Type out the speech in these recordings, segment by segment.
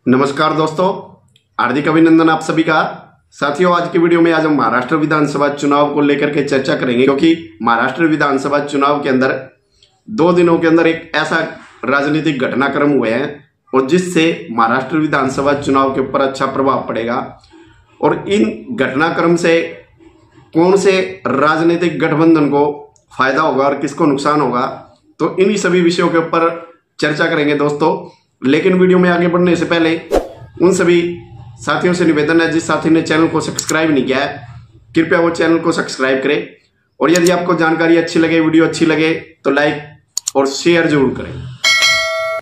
नमस्कार दोस्तों, हार्दिक अभिनंदन आप सभी का। साथियों, आज की वीडियो में आज हम महाराष्ट्र विधानसभा चुनाव को लेकर के चर्चा करेंगे, क्योंकि महाराष्ट्र विधानसभा चुनाव के अंदर 2 दिनों के अंदर एक ऐसा राजनीतिक घटनाक्रम हुए हैं और जिससे महाराष्ट्र विधानसभा चुनाव के ऊपर अच्छा प्रभाव पड़ेगा। और इन घटनाक्रम से कौन से राजनीतिक गठबंधन को फायदा होगा और किसको नुकसान होगा, तो इन्हीं सभी विषयों के ऊपर चर्चा करेंगे दोस्तों। लेकिन वीडियो में आगे बढ़ने से पहले उन सभी साथियों से निवेदन है, जिस साथी ने चैनल को सब्सक्राइब नहीं किया है, कृपया वो चैनल को सब्सक्राइब करें। और यदि आपको जानकारी अच्छी लगे, वीडियो अच्छी लगे, तो लाइक और शेयर जरूर करें।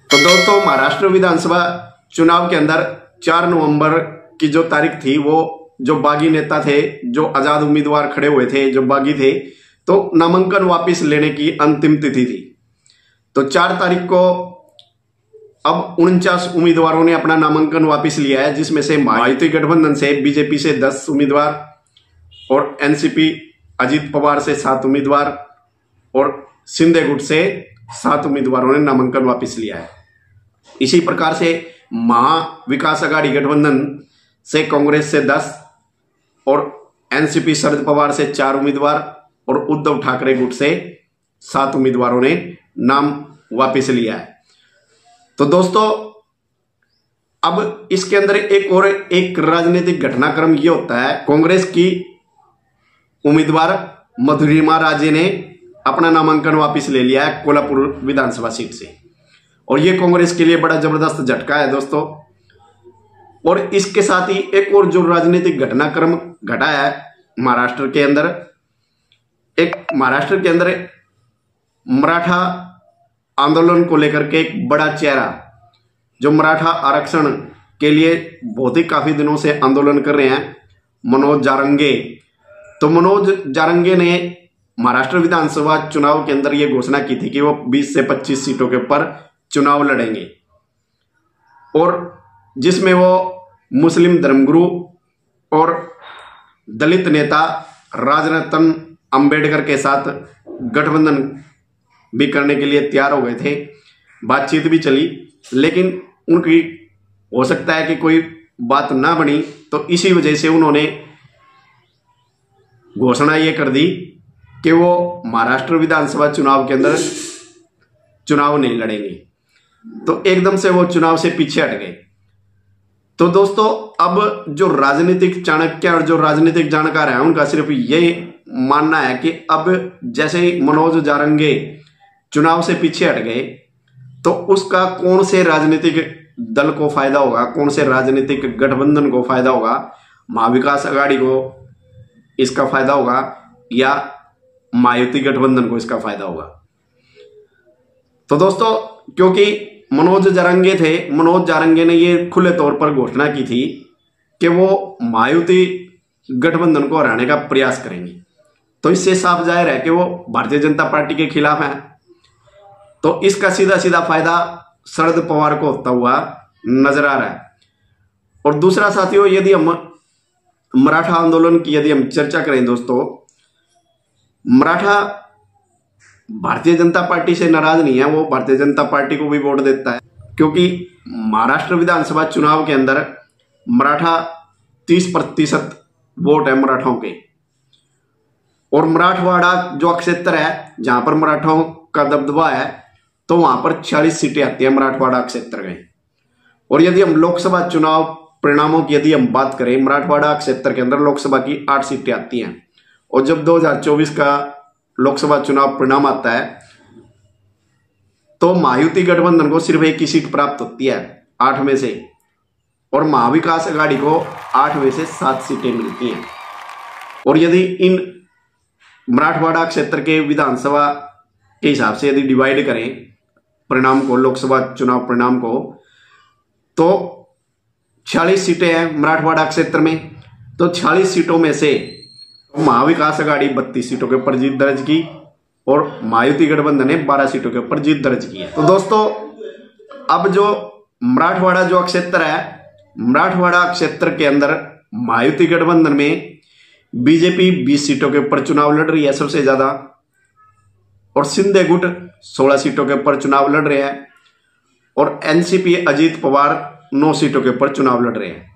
तो दोस्तों, महाराष्ट्र विधानसभा चुनाव के अंदर 4 नवंबर की जो तारीख थी, वो जो बागी नेता थे, जो आजाद उम्मीदवार खड़े हुए थे, जो बागी थे, तो नामांकन वापस लेने की अंतिम तिथि थी। तो 4 तारीख को अब 49 उम्मीदवारों ने अपना नामांकन वापस लिया है, जिसमें से महायुति गठबंधन से बीजेपी से 10 उम्मीदवार और एनसीपी अजित पवार से 7 उम्मीदवार और शिंदे गुट से 7 उम्मीदवारों ने नामांकन वापस लिया है। इसी प्रकार से महाविकास आघाड़ी गठबंधन से कांग्रेस से 10 और एनसीपी शरद पवार से 4 उम्मीदवार और उद्धव ठाकरे गुट से 7 उम्मीदवारों ने नाम वापस लिया है। तो दोस्तों, अब इसके अंदर एक राजनीतिक घटनाक्रम ये होता है, कांग्रेस की उम्मीदवार मधुरिमा राजे ने अपना नामांकन वापस ले लिया है कोल्हापुर विधानसभा सीट से, और ये कांग्रेस के लिए बड़ा जबरदस्त झटका है दोस्तों। और इसके साथ ही एक और जो राजनीतिक घटनाक्रम घटा है महाराष्ट्र के अंदर, मराठा आंदोलन को लेकर के एक बड़ा चेहरा, जो मराठा आरक्षण के लिए बहुत ही काफी दिनों से आंदोलन कर रहे हैं, मनोज जारंगे। तो मनोज जारंगे ने महाराष्ट्र विधानसभा चुनाव के अंदर यह घोषणा की थी कि वो 20 से 25 सीटों के ऊपर चुनाव लड़ेंगे, और जिसमें वो मुस्लिम धर्मगुरु और दलित नेता राजरत्न अंबेडकर के साथ गठबंधन भी करने के लिए तैयार हो गए थे। बातचीत भी चली, लेकिन उनकी हो सकता है कि कोई बात ना बनी, तो इसी वजह से उन्होंने घोषणा ये कर दी कि वो महाराष्ट्र विधानसभा चुनाव के अंदर चुनाव नहीं लड़ेंगे। तो एकदम से वो चुनाव से पीछे हट गए। तो दोस्तों, अब जो राजनीतिक चाणक्य और जो राजनीतिक जानकार हैं, उनका सिर्फ ये मानना है कि अब जैसे ही मनोज जारंगे चुनाव से पीछे हट गए, तो उसका कौन से राजनीतिक दल को फायदा होगा, कौन से राजनीतिक गठबंधन को फायदा होगा, महाविकास आघाड़ी को इसका फायदा होगा या महायुति गठबंधन को इसका फायदा होगा। तो दोस्तों, क्योंकि मनोज जारंगे ने ये खुले तौर पर घोषणा की थी कि वो महायुति गठबंधन को हराने का प्रयास करेंगे, तो इससे साफ जाहिर है कि वो भारतीय जनता पार्टी के खिलाफ हैं। तो इसका सीधा सीधा फायदा शरद पवार को होता हुआ नजर आ रहा है। और दूसरा साथियों, यदि हम मराठा आंदोलन की यदि हम चर्चा करें दोस्तों, मराठा भारतीय जनता पार्टी से नाराज नहीं है, वो भारतीय जनता पार्टी को भी वोट देता है, क्योंकि महाराष्ट्र विधानसभा चुनाव के अंदर मराठा 30% वोट है मराठाओं के। और मराठवाड़ा जो क्षेत्र है, जहां पर मराठाओं का दबदबा है, तो वहां पर 46 सीटें आती है मराठवाड़ा क्षेत्र में। और यदि हम लोकसभा चुनाव परिणामों की यदि हम बात करें, मराठवाड़ा क्षेत्र के अंदर लोकसभा की 8 सीटें आती हैं। और जब 2024 का लोकसभा चुनाव परिणाम आता है, तो महायुति गठबंधन को सिर्फ 1 ही सीट प्राप्त होती है 8 में से, और महाविकास आघाड़ी को 8 में से 7 सीटें मिलती हैं। और यदि इन मराठवाड़ा क्षेत्र के विधानसभा के हिसाब से यदि डिवाइड करें परिणाम को, लोकसभा चुनाव परिणाम को, तो 46 सीटें हैं मराठवाड़ा क्षेत्र में। तो 46 सीटों में से महाविकास आघाड़ी 32 सीटों के ऊपर जीत दर्ज की और महायुति गठबंधन ने 12 सीटों के ऊपर जीत दर्ज की है। तो दोस्तों, अब जो मराठवाड़ा जो क्षेत्र है, मराठवाड़ा क्षेत्र के अंदर महायुति गठबंधन में बीजेपी 20 सीटों के ऊपर चुनाव लड़ रही है सबसे ज्यादा, और शिंदे गुट 16 सीटों के ऊपर चुनाव लड़ रहे हैं और एनसीपी अजीत पवार 9 सीटों के ऊपर चुनाव लड़ रहे हैं।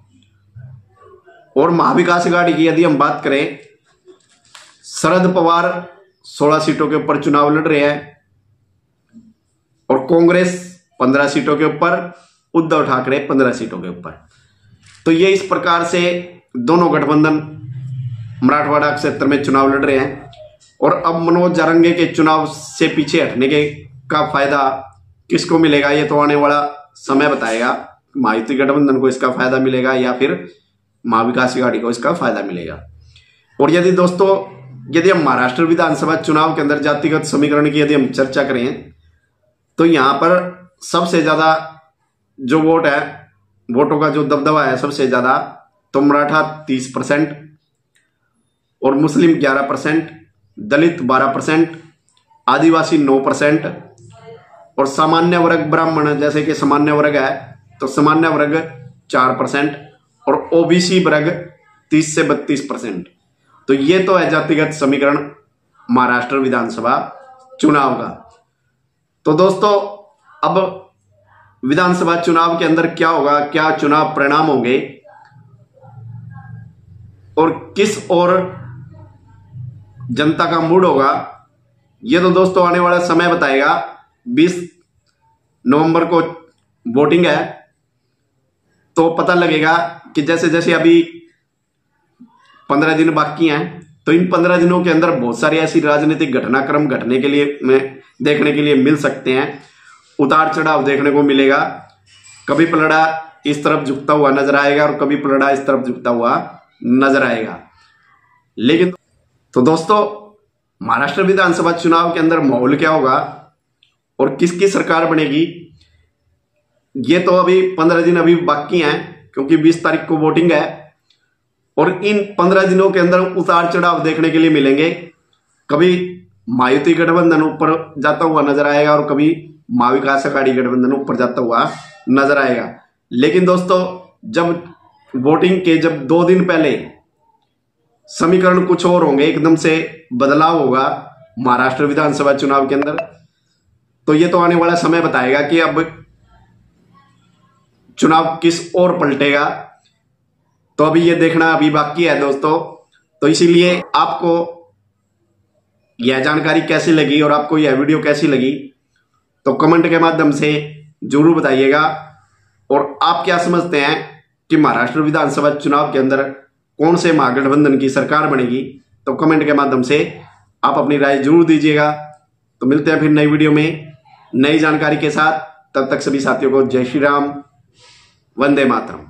और महाविकास अघाड़ी की यदि हम बात करें, शरद पवार 16 सीटों के ऊपर चुनाव लड़ रहे हैं और कांग्रेस 15 सीटों के ऊपर, उद्धव ठाकरे 15 सीटों के ऊपर। तो ये इस प्रकार से दोनों गठबंधन मराठवाड़ा क्षेत्र में चुनाव लड़ रहे हैं। और अब मनोज जारंगे के चुनाव से पीछे हटने के का फायदा किसको मिलेगा, ये तो आने वाला समय बताएगा। महायुति गठबंधन को इसका फायदा मिलेगा या फिर महाविकास अघाड़ी को इसका फायदा मिलेगा। और यदि दोस्तों यदि हम महाराष्ट्र विधानसभा चुनाव के अंदर जातिगत समीकरण की यदि हम चर्चा करें तो यहां पर सबसे ज्यादा जो वोट है, वोटों का जो दबदबा है सबसे ज्यादा, तो मराठा 30% और मुस्लिम 11%, दलित 12%, आदिवासी 9% और सामान्य वर्ग ब्राह्मण जैसे कि सामान्य वर्ग है तो सामान्य वर्ग 4% और ओबीसी वर्ग 30 से 32%। तो ये तो है जातिगत समीकरण महाराष्ट्र विधानसभा चुनाव का। तो दोस्तों अब विधानसभा चुनाव के अंदर क्या होगा, क्या चुनाव परिणाम होंगे और किस ओर जनता का मूड होगा, ये तो दोस्तों आने वाला समय बताएगा। 20 नवंबर को वोटिंग है तो पता लगेगा कि जैसे जैसे अभी 15 दिन बाकी हैं तो इन 15 दिनों के अंदर बहुत सारी ऐसी राजनीतिक घटनाक्रम घटने के लिए देखने के लिए मिल सकते हैं। उतार चढ़ाव देखने को मिलेगा, कभी पलड़ा इस तरफ झुकता हुआ नजर आएगा और कभी पलड़ा इस तरफ झुकता हुआ नजर आएगा। लेकिन तो दोस्तों महाराष्ट्र विधानसभा चुनाव के अंदर माहौल क्या होगा और किसकी सरकार बनेगी, ये तो अभी 15 दिन अभी बाकी हैं क्योंकि 20 तारीख को वोटिंग है। और इन 15 दिनों के अंदर उतार चढ़ाव देखने के लिए मिलेंगे, कभी महायुति गठबंधन ऊपर जाता हुआ नजर आएगा और कभी महाविकास अघाड़ी गठबंधन ऊपर जाता हुआ नजर आएगा। लेकिन दोस्तों जब वोटिंग के 2 दिन पहले समीकरण कुछ और होंगे, एकदम से बदलाव होगा महाराष्ट्र विधानसभा चुनाव के अंदर, तो ये तो आने वाला समय बताएगा कि अब चुनाव किस ओर पलटेगा। तो अभी ये देखना अभी बाकी है दोस्तों। तो इसीलिए आपको यह जानकारी कैसी लगी और आपको यह वीडियो कैसी लगी तो कमेंट के माध्यम से जरूर बताइएगा। और आप क्या समझते हैं कि महाराष्ट्र विधानसभा चुनाव के अंदर कौन से महागठबंधन की सरकार बनेगी, तो कमेंट के माध्यम से आप अपनी राय जरूर दीजिएगा। तो मिलते हैं फिर नई वीडियो में नई जानकारी के साथ। तब तक सभी साथियों को जय श्री राम, वंदे मातरम।